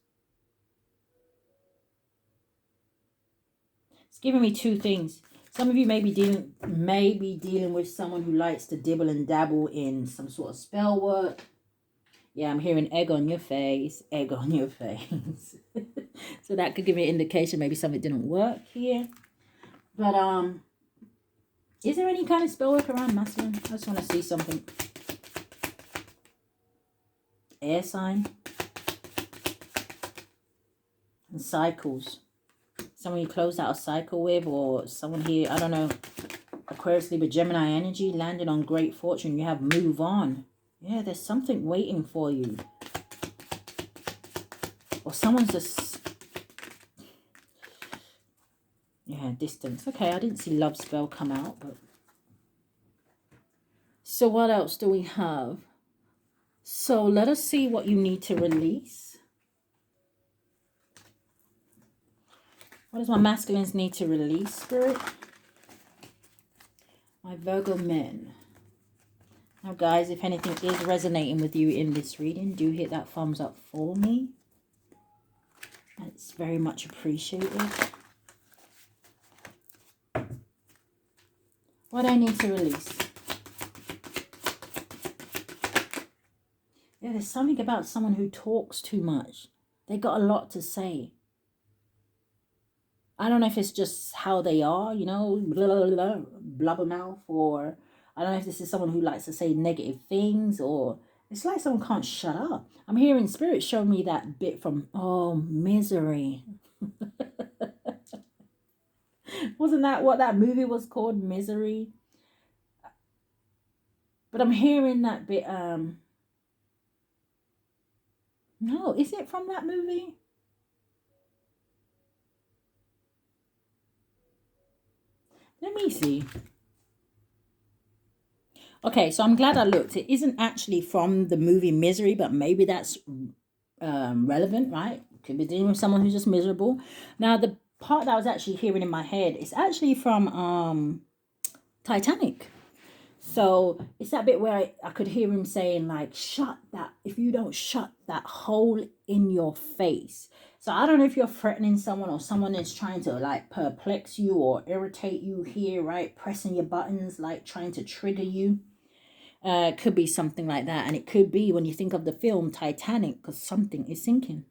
It's giving me two things. Some of you may be dealing with someone who likes to dibble and dabble in some sort of spell work. Yeah, I'm hearing egg on your face, egg on your face. So that could give me an indication maybe something didn't work here. But is there any kind of spell work around masculine? I just want to see something. Air sign. And cycles. Someone you closed out a cycle with, or someone here, I don't know, Aquarius, Libra, Gemini energy, landed on great fortune. You have move on. Yeah, there's something waiting for you. Or someone's just... Yeah, distance. Okay, I didn't see love spell come out, but... So what else do we have? So let us see what you need to release. What does my masculines need to release, Spirit? My Virgo men. Now, guys, if anything is resonating with you in this reading, do hit that thumbs up for me. It's very much appreciated. What do I need to release? Yeah, there's something about someone who talks too much. They got a lot to say. I don't know if it's just how they are, you know, blah, blah, blah, blubber mouth, or I don't know if this is someone who likes to say negative things, or it's like someone can't shut up. I'm hearing Spirit show me that bit from, oh, Misery. Wasn't that what that movie was called, Misery? But I'm hearing that bit, no, is it from that movie? Let me see. Okay, so I'm glad I looked. It isn't actually from the movie Misery, but maybe that's relevant, right? Could be dealing with someone who's just miserable. Now, the part that I was actually hearing in my head is actually from Titanic. So it's that bit where I could hear him saying, like, shut that, if you don't shut that hole in your face. So I don't know if you're threatening someone or someone is trying to, like, perplex you or irritate you here, right? Pressing your buttons, like, trying to trigger you. It could be something like that. And it could be when you think of the film Titanic, because something is sinking.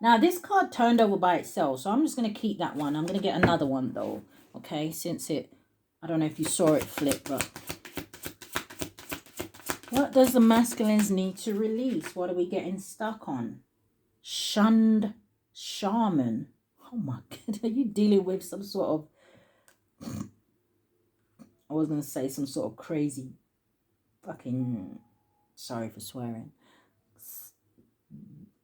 Now, this card turned over by itself, so I'm just going to keep that one. I'm going to get another one, though, okay, since I don't know if you saw it flip, but what does the masculines need to release? What are we getting stuck on? Shunned shaman. Oh, my God. Are you dealing with some sort of, I was going to say some sort of crazy fucking, sorry for swearing,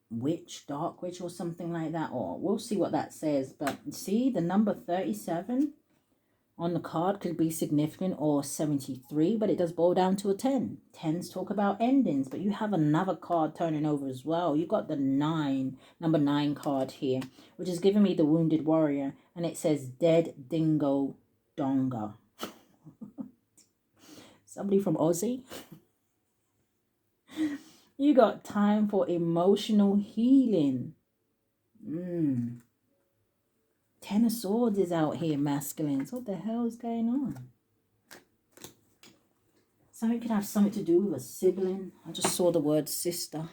witch, dark witch or something like that, or we'll see what that says. But see, the number 37 on the card could be significant, or 73, but it does boil down to a 10. 10s talk about endings, but you have another card turning over as well. You got the number 9 card here, which is giving me the wounded warrior, and it says dead dingo Donga. Somebody from Aussie. You got time for emotional healing. 10 of Swords is out here, masculines. What the hell is going on? Something could have something to do with a sibling. I just saw the word sister.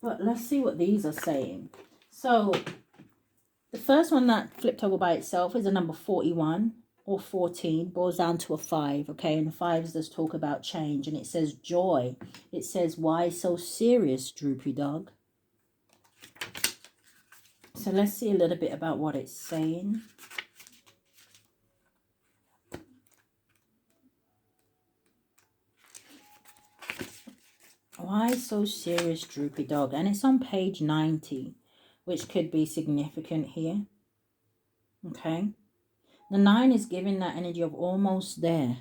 But let's see what these are saying. So, the first one that flipped over by itself is a number 41 or 14. Boils down to a 5, okay? And the 5s does talk about change. And it says joy. It says, why so serious, droopy dog? So let's see a little bit about what it's saying. Why so serious, droopy dog? And it's on page 90, which could be significant here. Okay. The 9 is giving that energy of almost there.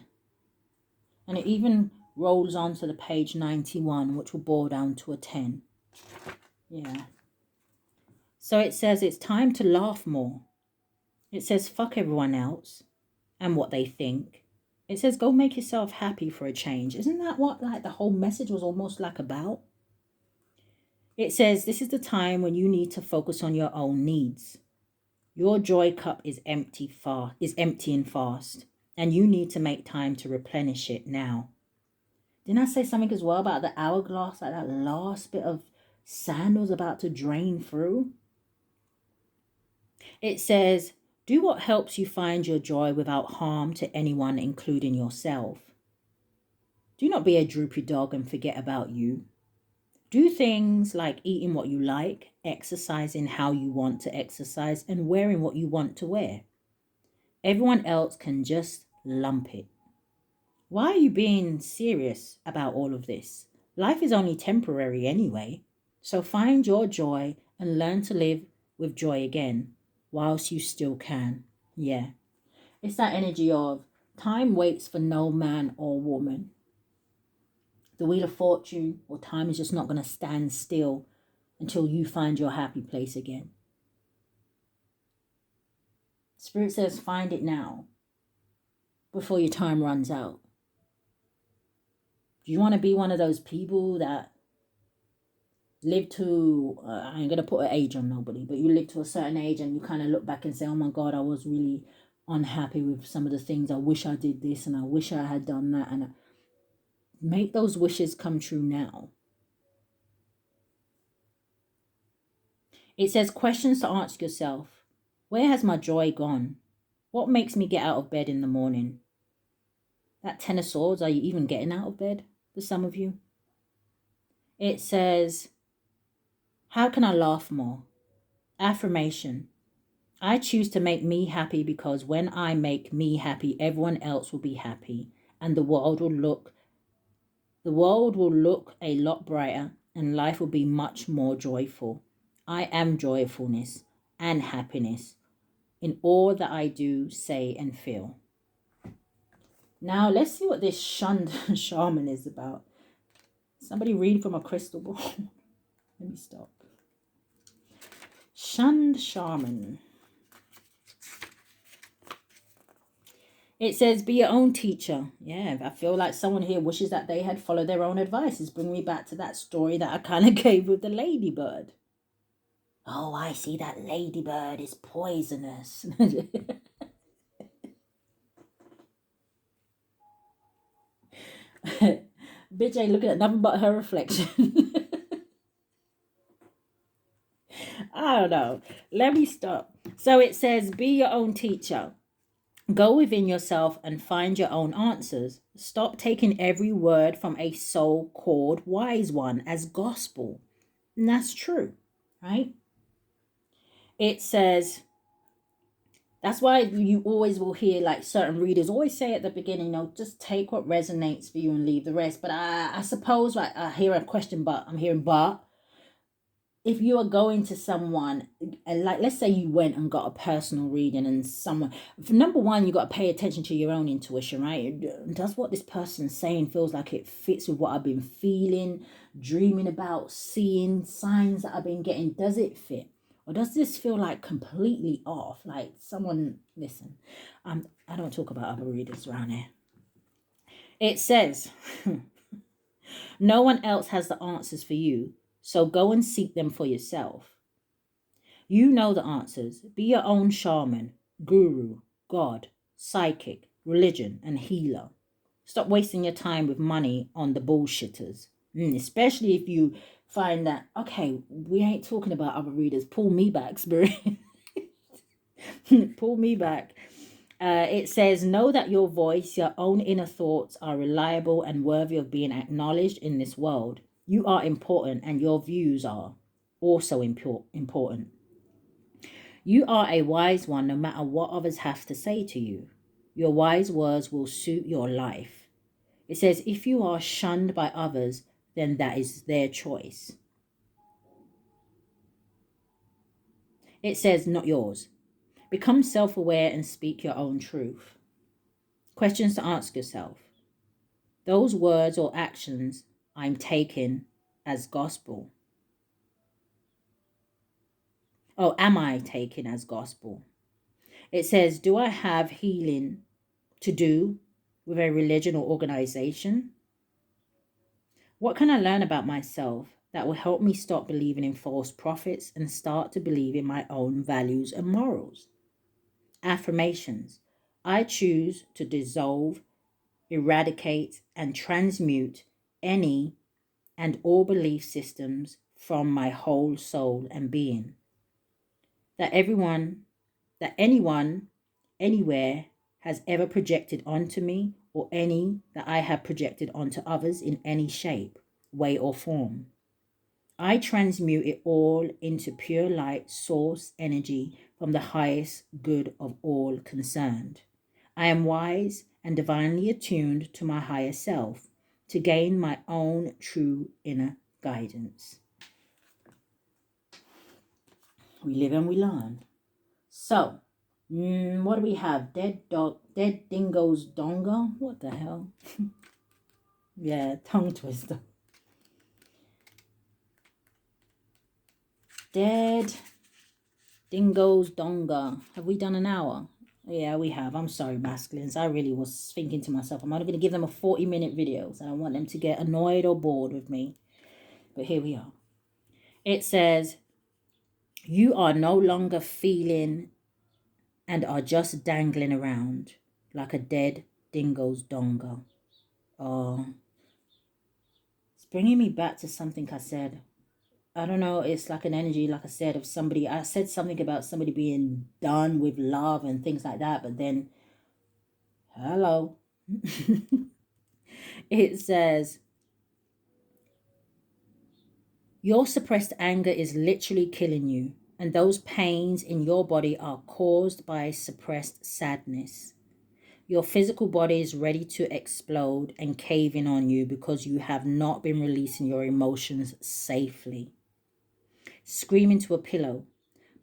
And it even rolls on to the page 91, which will boil down to a 10. Yeah. So it says it's time to laugh more. It says fuck everyone else and what they think. It says go make yourself happy for a change. Isn't that what like the whole message was almost like about? It says this is the time when you need to focus on your own needs. Your joy cup is emptying fast, and you need to make time to replenish it now. Didn't I say something as well about the hourglass, like that last bit of sand was about to drain through? It says, do what helps you find your joy without harm to anyone, including yourself. Do not be a droopy dog and forget about you. Do things like eating what you like, exercising how you want to exercise, and wearing what you want to wear. Everyone else can just lump it. Why are you being serious about all of this? Life is only temporary anyway. So find your joy and learn to live with joy again whilst you still can. Yeah. It's that energy of time waits for no man or woman. The Wheel of Fortune or time is just not going to stand still until you find your happy place again. Spirit says find it now before your time runs out. Do you want to be one of those people that live to, I ain't going to put an age on nobody, but you live to a certain age and you kind of look back and say, oh my God, I was really unhappy with some of the things. I wish I did this and I wish I had done that. And make those wishes come true now. It says questions to ask yourself. Where has my joy gone? What makes me get out of bed in the morning? That 10 of Swords, are you even getting out of bed for some of you? It says, how can I laugh more? Affirmation. I choose to make me happy because when I make me happy, everyone else will be happy and the world will look a lot brighter and life will be much more joyful. I am joyfulness and happiness in all that I do, say, and feel. Now, let's see what this shunned shaman is about. Somebody read from a crystal ball. Let me stop. Shunned shaman. It says, be your own teacher. Yeah, I feel like someone here wishes that they had followed their own advice. It's bringing me back to that story that I kind of gave with the ladybird. Oh, I see that ladybird is poisonous. Bitch ain't looking at nothing but her reflection. no. Let me stop. So it says, be your own teacher. Go within yourself and find your own answers. Stop taking every word from a so-called wise one as gospel. And that's true, right? It says, that's why you always will hear like certain readers always say at the beginning, just take what resonates for you and leave the rest. But I suppose, like, I hear a question, but I'm hearing, but if you are going to someone, and like, let's say you went and got a personal reading, and someone, for number one, you got to pay attention to your own intuition, right? Does what this person's saying feels like it fits with what I've been feeling, dreaming about, seeing, signs that I've been getting? Does it fit? Or does this feel like completely off? Like someone, listen, I don't talk about other readers around here. It says, no one else has the answers for you, so go and seek them for yourself. You know the answers. Be your own shaman, guru, god, psychic, religion, and healer. Stop wasting your time with money on the bullshitters. Especially if you find that, okay, we ain't talking about other readers. Pull me back, spirit. Pull me back. It says, know that your voice, your own inner thoughts are reliable and worthy of being acknowledged in this world. You are important, and your views are also important. You are a wise one no matter what others have to say to you. Your wise words will suit your life. It says, if you are shunned by others, then that is their choice. It says, not yours. Become self-aware and speak your own truth. Questions to ask yourself. Those words or actions I'm taking as gospel. Oh, am I taking as gospel? It says, do I have healing to do with a religion or organization? What can I learn about myself that will help me stop believing in false prophets and start to believe in my own values and morals? Affirmations. I choose to dissolve, eradicate, and transmute any and all belief systems from my whole soul and being. That anyone, anywhere has ever projected onto me, or any that I have projected onto others in any shape, way, or form. I transmute it all into pure light source energy from the highest good of all concerned. I am wise and divinely attuned to my higher self to gain my own true inner guidance. We live and we learn. So, what do we have? Dead Dingos, Donga? What the hell? Yeah, tongue twister. Dead Dingos, Donga. Have we done an hour? Yeah, we have. I'm sorry, masculines. I really was thinking to myself, I'm only going to give them a 40-minute video. So I don't want them to get annoyed or bored with me. But here we are. It says, you are no longer feeling and are just dangling around like a dead dingo's donga. Oh, it's bringing me back to something I said. I don't know, it's like an energy, like I said, of somebody. I said something about somebody being done with love and things like that, but then, hello. It says, your suppressed anger is literally killing you, and those pains in your body are caused by suppressed sadness. Your physical body is ready to explode and cave in on you because you have not been releasing your emotions safely. Scream into a pillow,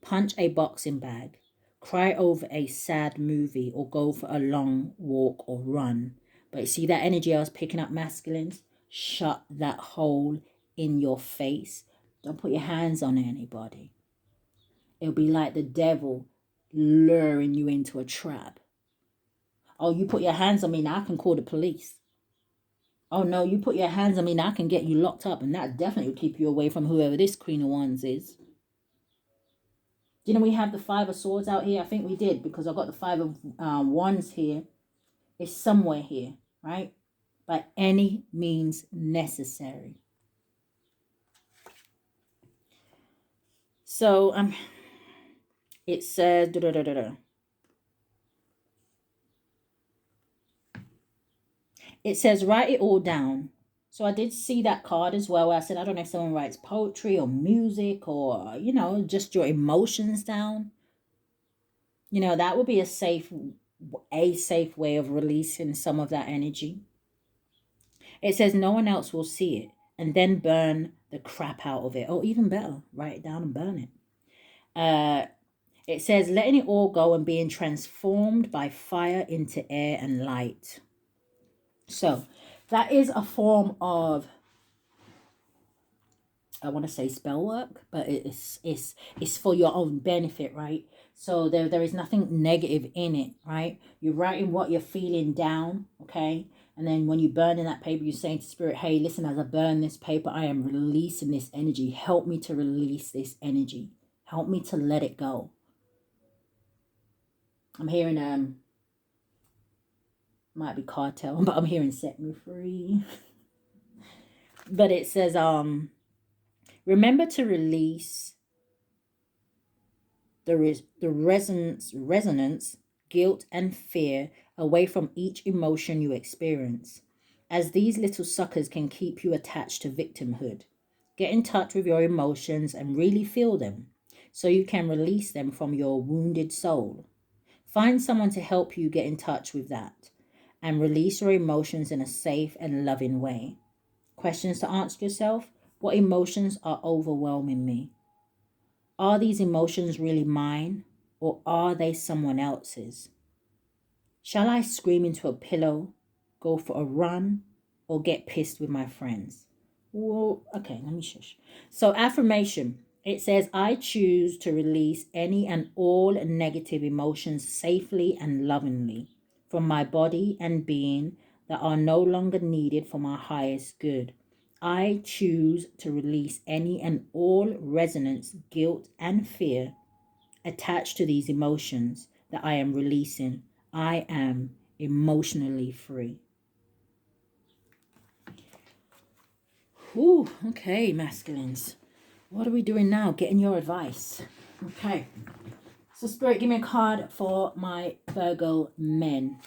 punch a boxing bag, cry over a sad movie, or go for a long walk or run. But you see that energy I was picking up, masculines? Shut that hole in your face. Don't put your hands on anybody. It'll be like the devil luring you into a trap. Oh, you put your hands on me, now I can call the police. Oh no, you put your hands on me, now I can get you locked up, and that definitely will keep you away from whoever this Queen of Wands is. Didn't we have the Five of Swords out here? I think we did, because I got the Five of Wands here. It's somewhere here, right? By any means necessary. So it says it says write it all down. So I did see that card as well. I said, I don't know if someone writes poetry or music or, you know, just your emotions down. You know, that would be a safe way of releasing some of that energy. It says no one else will see it, and then burn the crap out of it. Or even better, write it down and burn it. It says letting it all go and being transformed by fire into air and light. So that is a form of, I want to say spell work, but it's for your own benefit, right? So there is nothing negative in it, right? You're writing what you're feeling down, okay? And then when you burn in that paper, you're saying to spirit, hey, listen, as I burn this paper, I am releasing this energy. Help me to release this energy. Help me to let it go. I'm hearing might be cartel, but I'm hearing set me free. But it says remember to release the resonance, guilt, and fear away from each emotion you experience, as these little suckers can keep you attached to victimhood. Get in touch with your emotions and really feel them so you can release them from your wounded soul. Find someone to help you get in touch with that and release your emotions in a safe and loving way. Questions to ask yourself: what emotions are overwhelming me? Are these emotions really mine, or are they someone else's? Shall I scream into a pillow, go for a run, or get pissed with my friends? Well, okay, let me shush. So affirmation, it says, I choose to release any and all negative emotions safely and lovingly from my body and being that are no longer needed for my highest good. I choose to release any and all resonance, guilt, and fear attached to these emotions that I am releasing. I am emotionally free. Ooh, okay, masculines. What are we doing now? Getting your advice. Okay. So, Spirit, give me a card for my Virgo men.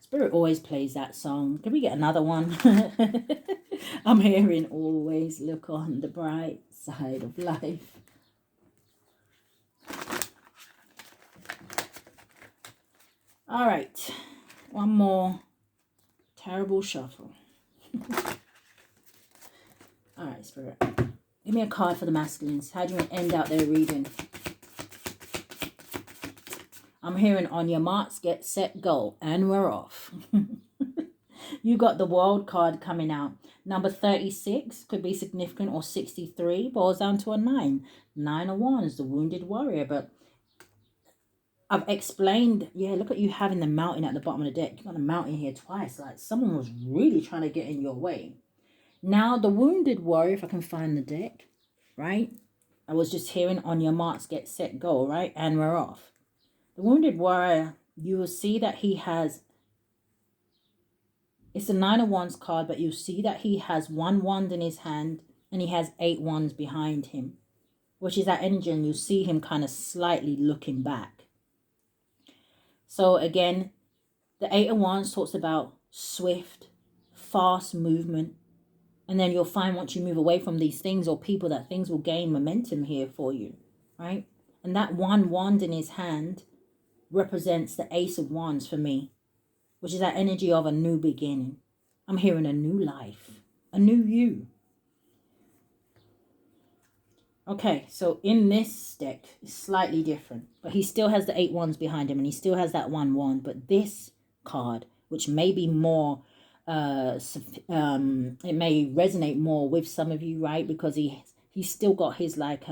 Spirit always plays that song. Can we get another one? I'm hearing always look on the bright side of life. All right. One more terrible shuffle. All right, Spirit. Give me a card for the masculines. How do you end out their reading? I'm hearing on your marks, get set, go, and we're off. You got the World card coming out. Number 36 could be significant, or 63 boils down to a 9. 9 of Wands, the Wounded Warrior. But I've explained, yeah, look at you having the mountain at the bottom of the deck. You got a mountain here twice. Like someone was really trying to get in your way. Now, the Wounded Warrior, if I can find the deck, right? I was just hearing on your marks, get set, go, right? And we're off. The Wounded Warrior, you will see that he has, it's a 9 of Wands card, but you'll see that he has 1 wand in his hand and he has 8 wands behind him, which is that energy, and you see him kind of slightly looking back. So again, the 8 of Wands talks about swift, fast movement. And then you'll find once you move away from these things or people that things will gain momentum here for you, right? And that 1 wand in his hand represents the Ace of Wands for me, which is that energy of a new beginning. I'm hearing a new life, a new you. Okay, so in this deck, it's slightly different, but he still has the 8 wands behind him and he still has that 1 wand. But this card, which may be more, it may resonate more with some of you, right? Because he's still got his like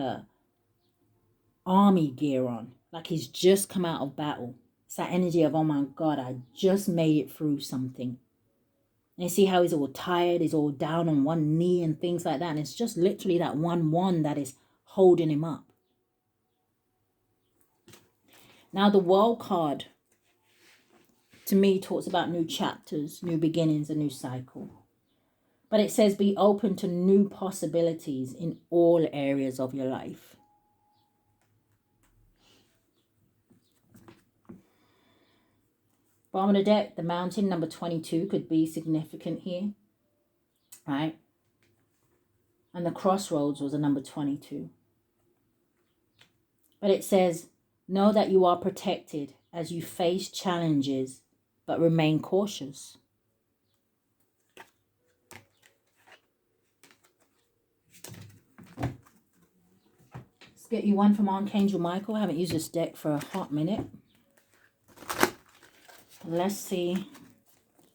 army gear on, like he's just come out of battle. It's that energy of, oh my God, I just made it through something. And you see how he's all tired, he's all down on one knee and things like that. And it's just literally that 1 wand that is holding him up. Now the World card, to me, talks about new chapters, new beginnings, a new cycle. But it says be open to new possibilities in all areas of your life. Bottom of the deck, the mountain, number 22, could be significant here, right? And the crossroads was a number 22. But it says, know that you are protected as you face challenges, but remain cautious. Let's get you one from Archangel Michael. I haven't used this deck for a hot minute. Let's see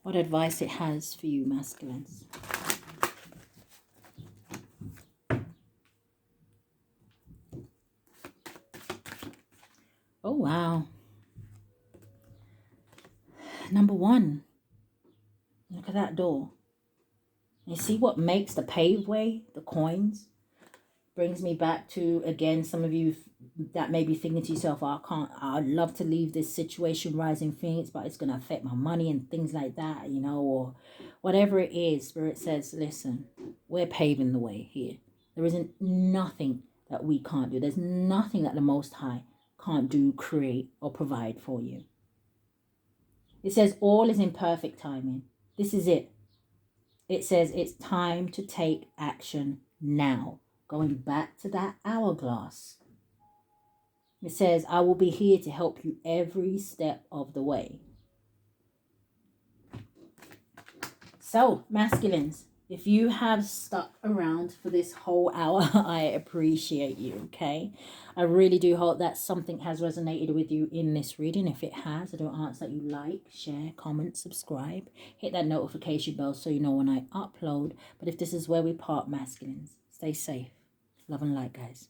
what advice it has for you, masculines. Oh, wow. Number 1. Look at that door. You see what makes the paved way? The coins. Brings me back to, again, some of you that may be thinking to yourself, oh, I'd love to leave this situation rising Phoenix, but it's going to affect my money and things like that, you know, or whatever it is. Spirit says, listen, we're paving the way here. There isn't nothing that we can't do. There's nothing that the Most High can't do, create, or provide for you. It says all is in perfect timing. This is it. It says it's time to take action now. Going back to that hourglass. It says, I will be here to help you every step of the way. So, masculines, if you have stuck around for this whole hour, I appreciate you, okay? I really do hope that something has resonated with you in this reading. If it has, I don't ask that you like, share, comment, subscribe. Hit that notification bell so you know when I upload. But if this is where we part, masculines, stay safe. Love and light, guys.